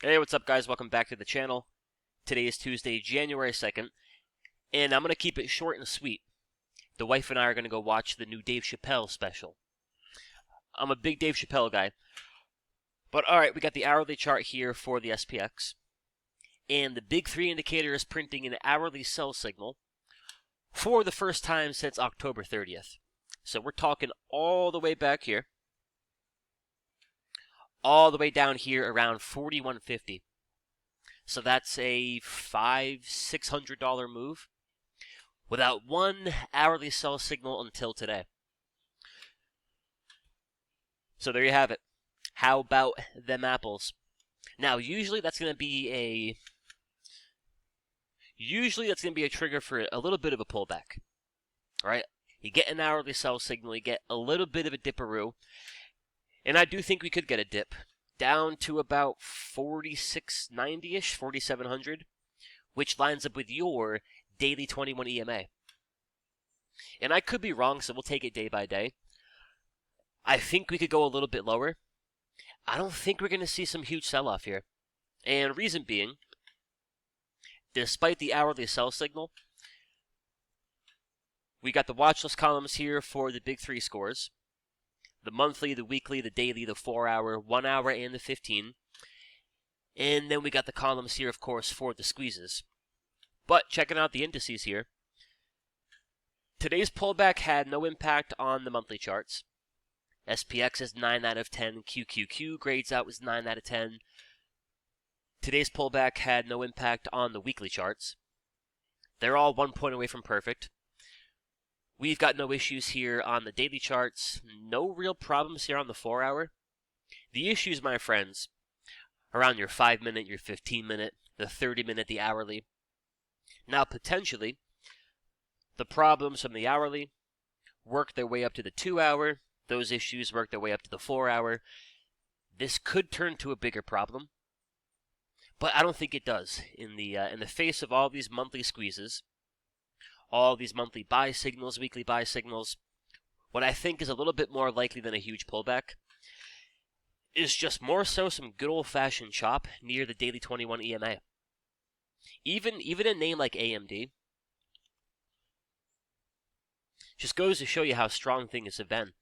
Hey, what's up, guys? Welcome back to the channel. Today is Tuesday, January 2nd, and I'm going to keep it short and sweet. The wife and I are going to go watch the new Dave Chappelle special. I'm a big Dave Chappelle guy. But alright, we got the hourly chart here for the SPX, and the big 3 indicator is printing an hourly sell signal for the first time since October 30th. So we're talking all the way back here, all the way down here around 41.50. So that's a $500-$600 move without one hourly sell signal until today. So there you have it. How about them apples? Now, usually that's going to be a trigger for a little bit of a pullback. All right? You get an hourly sell signal, you get a little bit of a dipperoo, and I do think we could get a dip down to about 4690-ish, 4700, which lines up with your daily 21 EMA. And I could be wrong, so we'll take it day by day. I think we could go a little bit lower. I don't think we're going to see some huge sell-off here. And reason being, despite the hourly sell signal, we got the watch list columns here for the big 3 scores. The monthly, the weekly, the daily, the 4-hour, 1-hour, and the 15. And then we got the columns here, of course, for the squeezes. But checking out the indices here, today's pullback had no impact on the monthly charts. SPX is 9 out of 10. QQQ grades out was 9 out of 10. Today's pullback had no impact on the weekly charts. They're all 1 point away from perfect. We've got no issues here on the daily charts. No real problems here on the 4-hour. The issues, my friends, are on your 5-minute, your 15-minute, the 30-minute, the hourly. Now, potentially, the problems from the hourly work their way up to the 2-hour. Those issues work their way up to the 4-hour. This could turn to a bigger problem, but I don't think it does. In the face of all these monthly squeezes, all these monthly buy signals, weekly buy signals, what I think is a little bit more likely than a huge pullback is just more so some good old-fashioned chop near the daily 21 EMA. Even a name like AMD just goes to show you how strong things have been.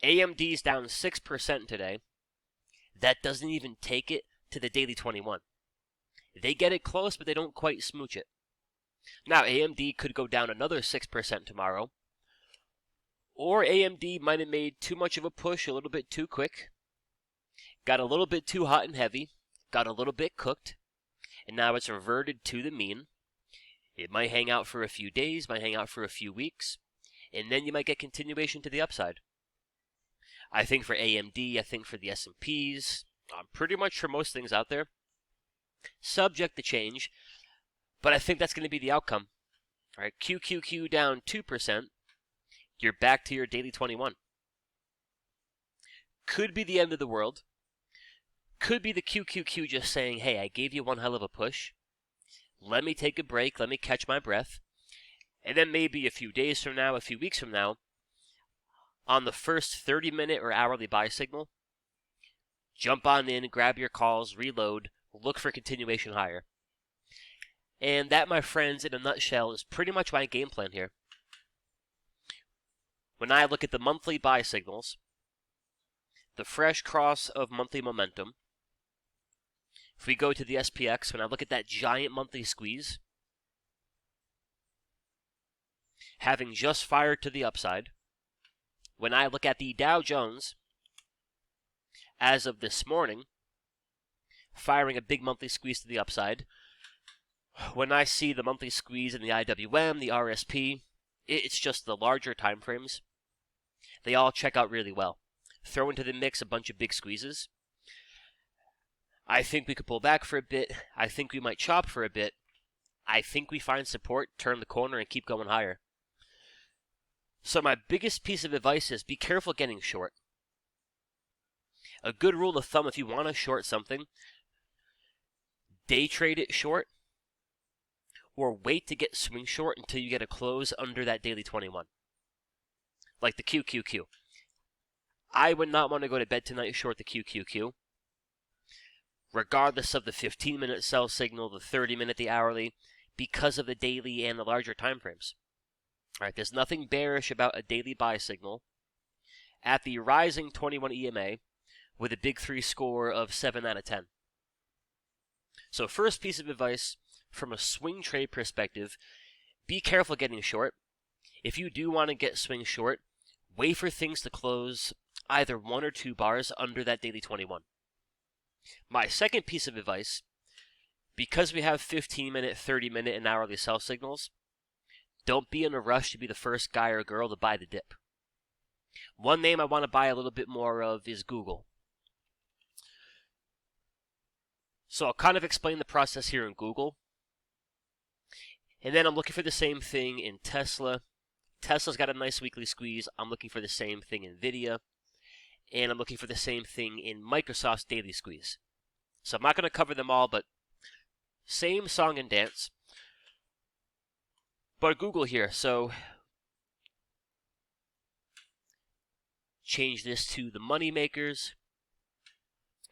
AMD's down 6% today. That doesn't even take it to the daily 21. They get it close, but they don't quite smooch it. Now, AMD could go down another 6% tomorrow, or AMD might have made too much of a push a little bit too quick, got a little bit too hot and heavy, got a little bit cooked, and now it's reverted to the mean. It might hang out for a few days, might hang out for a few weeks, and then you might get continuation to the upside. I think for AMD, I think for the S&Ps, pretty much for most things out there, subject to change, but I think that's going to be the outcome. All right, QQQ down 2%, you're back to your daily 21. Could be the end of the world. Could be the QQQ just saying, hey, I gave you one hell of a push. Let me take a break, let me catch my breath. And then maybe a few days from now, a few weeks from now, on the first 30-minute or hourly buy signal, jump on in, grab your calls, reload, look for continuation higher. And that, my friends, in a nutshell, is pretty much my game plan here. When I look at the monthly buy signals, the fresh cross of monthly momentum, if we go to the SPX, when I look at that giant monthly squeeze, having just fired to the upside, when I look at the Dow Jones, as of this morning, firing a big monthly squeeze to the upside, when I see the monthly squeeze in the IWM, the RSP, it's just the larger time frames. They all check out really well. Throw into the mix a bunch of big squeezes. I think we could pull back for a bit. I think we might chop for a bit. I think we find support, turn the corner, and keep going higher. So my biggest piece of advice is be careful getting short. A good rule of thumb, if you want to short something, day trade it short, or wait to get swing short until you get a close under that daily 21. Like the QQQ. I would not want to go to bed tonight short the QQQ. regardless of the 15-minute sell signal, the 30-minute, the hourly, because of the daily and the larger time frames. All right, there's nothing bearish about a daily buy signal at the rising 21 EMA with a big 3 score of 7 out of 10. So first piece of advice from a swing trade perspective, be careful getting short. If you do want to get swing short, wait for things to close either 1 or 2 bars under that daily 21. My second piece of advice, because we have 15-minute, 30-minute, and hourly sell signals, don't be in a rush to be the first guy or girl to buy the dip. One name I want to buy a little bit more of is Google. So I'll kind of explain the process here in Google. And then I'm looking for the same thing in Tesla. Tesla's got a nice weekly squeeze. I'm looking for the same thing in Nvidia. And I'm looking for the same thing in Microsoft's daily squeeze. So I'm not going to cover them all, but same song and dance. But Google here, so change this to the money makers.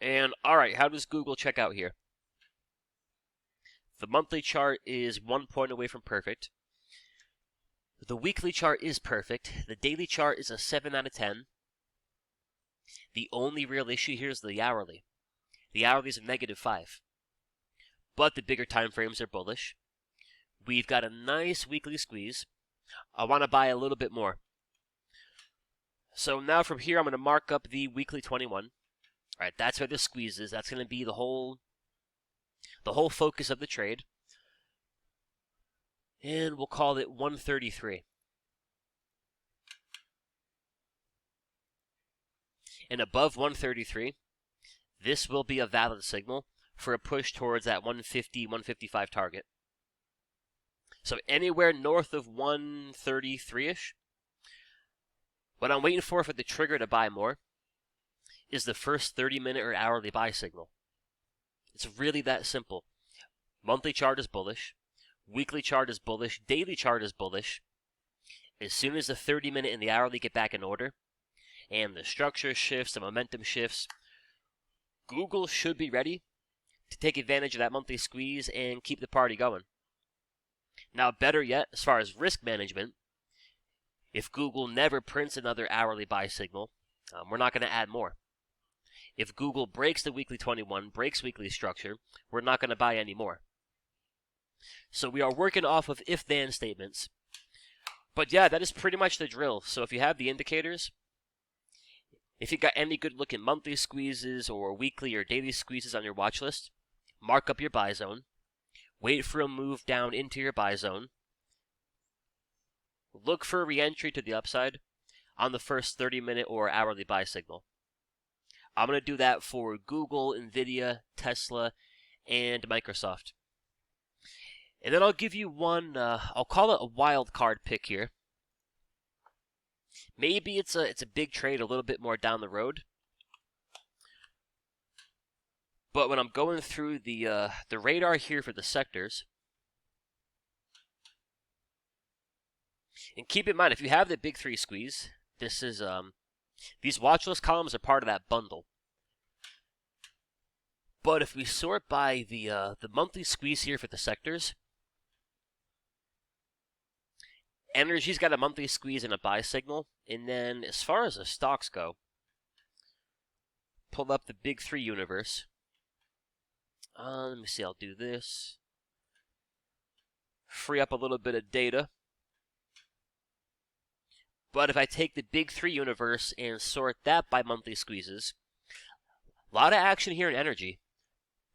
And alright, how does Google check out here? The monthly chart is 1 point away from perfect. The weekly chart is perfect. The daily chart is a 7 out of 10. The only real issue here is the hourly. The hourly is a -5. But the bigger time frames are bullish. We've got a nice weekly squeeze. I want to buy a little bit more. So now from here, I'm going to mark up the weekly 21. All right, that's where the squeeze is. That's going to be the whole focus of the trade. And we'll call it 133. And above 133, this will be a valid signal for a push towards that 150, 155 target. So anywhere north of 133-ish, what I'm waiting for the trigger to buy more is the first 30-minute or hourly buy signal. It's really that simple. Monthly chart is bullish. Weekly chart is bullish. Daily chart is bullish. As soon as the 30-minute and the hourly get back in order, and the structure shifts, the momentum shifts, Google should be ready to take advantage of that monthly squeeze and keep the party going. Now, better yet, as far as risk management, if Google never prints another hourly buy signal, we're not going to add more. If Google breaks the weekly 21, breaks weekly structure, we're not going to buy any more. So we are working off of if-then statements. But yeah, that is pretty much the drill. So if you have the indicators, if you got any good looking monthly squeezes or weekly or daily squeezes on your watch list, mark up your buy zone. Wait for a move down into your buy zone. Look for a re-entry to the upside on the first 30-minute or hourly buy signal. I'm going to do that for Google, Nvidia, Tesla, and Microsoft. And then I'll give you one, I'll call it a wild card pick here. Maybe it's a big trade a little bit more down the road. But when I'm going through the radar here for the sectors, and keep in mind, if you have the big 3 squeeze, this is these watch list columns are part of that bundle. But if we sort by the monthly squeeze here for the sectors, energy's got a monthly squeeze and a buy signal. And then as far as the stocks go, pull up the big 3 universe. Let me see, I'll do this. Free up a little bit of data. But if I take the big 3 universe and sort that by monthly squeezes, a lot of action here in energy.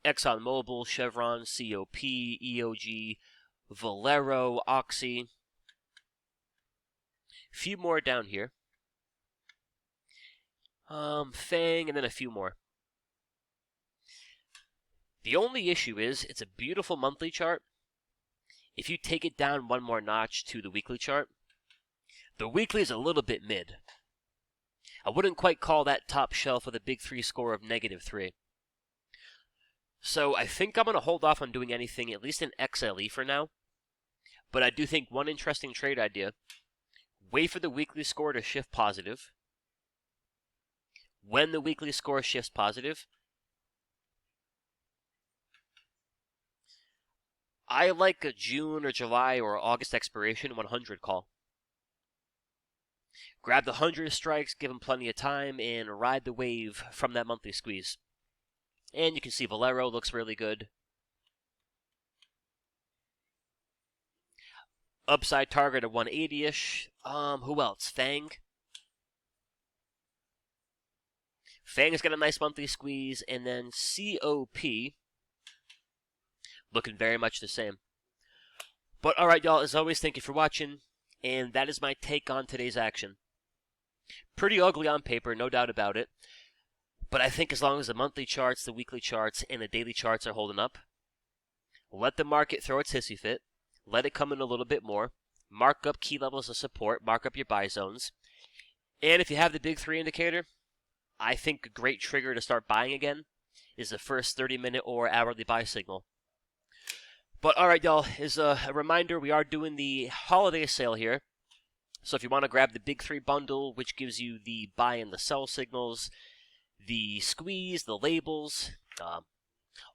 ExxonMobil, Chevron, COP, EOG, Valero, Oxy. A few more down here. Fang, and then a few more. The only issue is, it's a beautiful monthly chart. If you take it down one more notch to the weekly chart, the weekly is a little bit mid. I wouldn't quite call that top shelf with a big 3 score of -3. So I think I'm going to hold off on doing anything, at least in XLE for now. But I do think one interesting trade idea, wait for the weekly score to shift positive. When the weekly score shifts positive, I like a June or July or August expiration 100 call. Grab the 100 strikes, give them plenty of time, and ride the wave from that monthly squeeze. And you can see Valero looks really good. Upside target of 180-ish. Who else? Fang. Fang's got a nice monthly squeeze, and then COP looking very much the same. But alright, y'all, as always, thank you for watching, and that is my take on today's action. Pretty ugly on paper, no doubt about it, but I think as long as the monthly charts, the weekly charts, and the daily charts are holding up, let the market throw its hissy fit, let it come in a little bit more, mark up key levels of support, mark up your buy zones, and if you have the big 3 indicator, I think a great trigger to start buying again is the first 30-minute or hourly buy signal. But alright, y'all, as a reminder, we are doing the holiday sale here. So if you want to grab the big 3 bundle, which gives you the buy and the sell signals, the squeeze, the labels,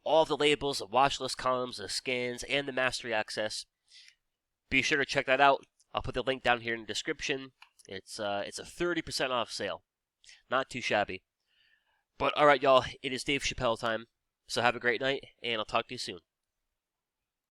all the labels, the watch list columns, the scans, and the mastery access, be sure to check that out. I'll put the link down here in the description. It's a 30% off sale. Not too shabby. But alright, y'all, it is Dave Chappelle time. So have a great night, and I'll talk to you soon.